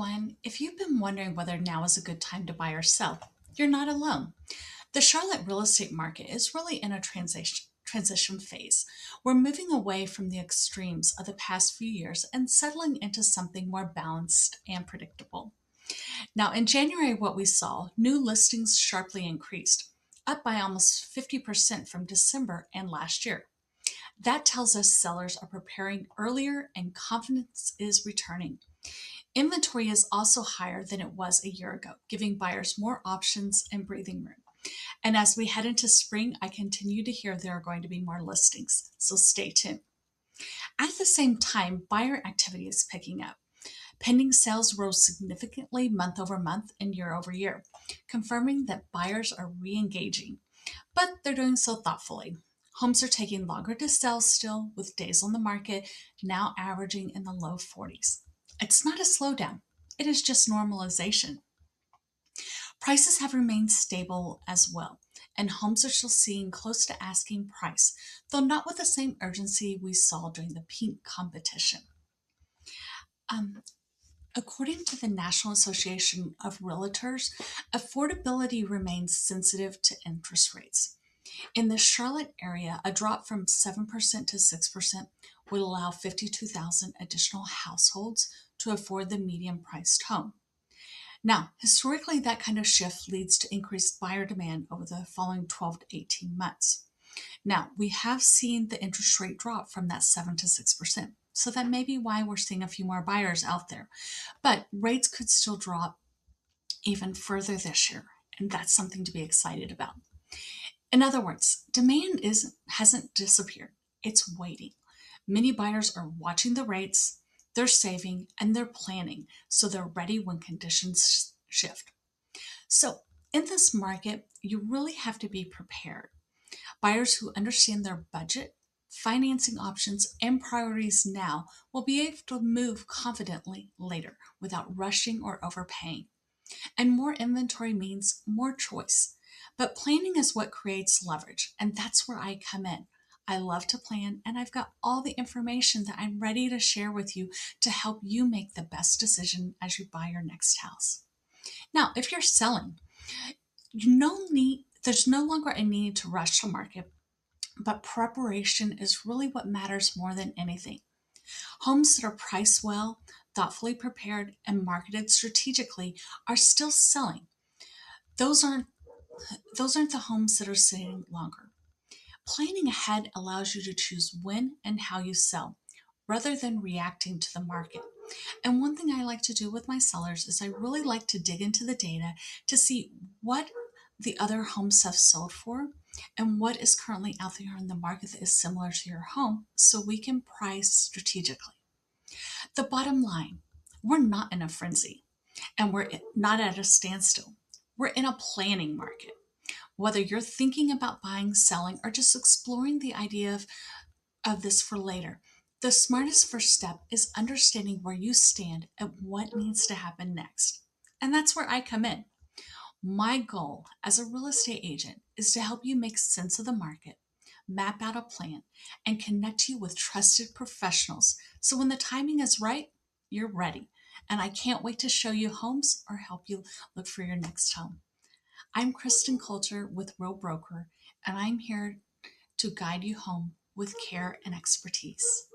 everyone. If you've been wondering whether now is a good time to buy or sell, you're not alone. The Charlotte real estate market is really in a transition phase. We're moving away from the extremes of the past few years and settling into something more balanced and predictable. Now, in January, what we saw, new listings sharply increased, up by almost 50% from December and last year. That tells us sellers are preparing earlier and confidence is returning. Inventory is also higher than it was a year ago, giving buyers more options and breathing room. And as we head into spring, I continue to hear there are going to be more listings, so stay tuned. At the same time, buyer activity is picking up. Pending sales rose significantly month over month and year over year, confirming that buyers are re engaging, but they're doing so thoughtfully. Homes are taking longer to sell still, with days on the market now averaging in the low 40s. It's not a slowdown, it is just normalization. Prices have remained stable as well, and homes are still seeing close to asking price, though not with the same urgency we saw during the peak competition. Um, According to the National Association of Realtors, affordability remains sensitive to interest rates. In the Charlotte area, a drop from 7% to 6% would allow 52,000 additional households to afford the medium priced home. Now, historically, that kind of shift leads to increased buyer demand over the following 12 to 18 months. Now, we have seen the interest rate drop from that 7 to 6%. So that may be why we're seeing a few more buyers out there. But rates could still drop even further this year, and that's something to be excited about. In other words, hasn't disappeared. It's waiting. Many buyers are watching the rates, they're saving, and they're planning so they're ready when conditions shift. So, in this market, you really have to be prepared. Buyers who understand their budget, financing options, and priorities now will be able to move confidently later without rushing or overpaying. And more inventory means more choice. But planning is what creates leverage, and that's where I come in. I love to plan, and I've got all the information that I'm ready to share with you to help you make the best decision as you buy your next house. Now, if you're selling, there's no longer a need to rush to market, but preparation is really what matters more than anything. Homes that are priced well, thoughtfully prepared, and marketed strategically are still selling. Those aren't those aren't the homes that are sitting longer. Planning ahead allows you to choose when and how you sell rather than reacting to the market. And one thing I like to do with my sellers is I really like to dig into the data to see what the other homes have sold for and what is currently out there in the market that is similar to your home so we can price strategically. The bottom line, we're not in a frenzy and we're not at a standstill. We're in a planning market. Whether you're thinking about buying, selling, or just exploring the idea of this for later, the smartest first step is understanding where you stand and what needs to happen next. And that's where I come in. My goal as a real estate agent is to help you make sense of the market, map out a plan, and connect you with trusted professionals so when the timing is right, you're ready. And I can't wait to show you homes or help you look for your next home. I'm Kristen Coulter with Real Broker, and I'm here to guide you home with care and expertise.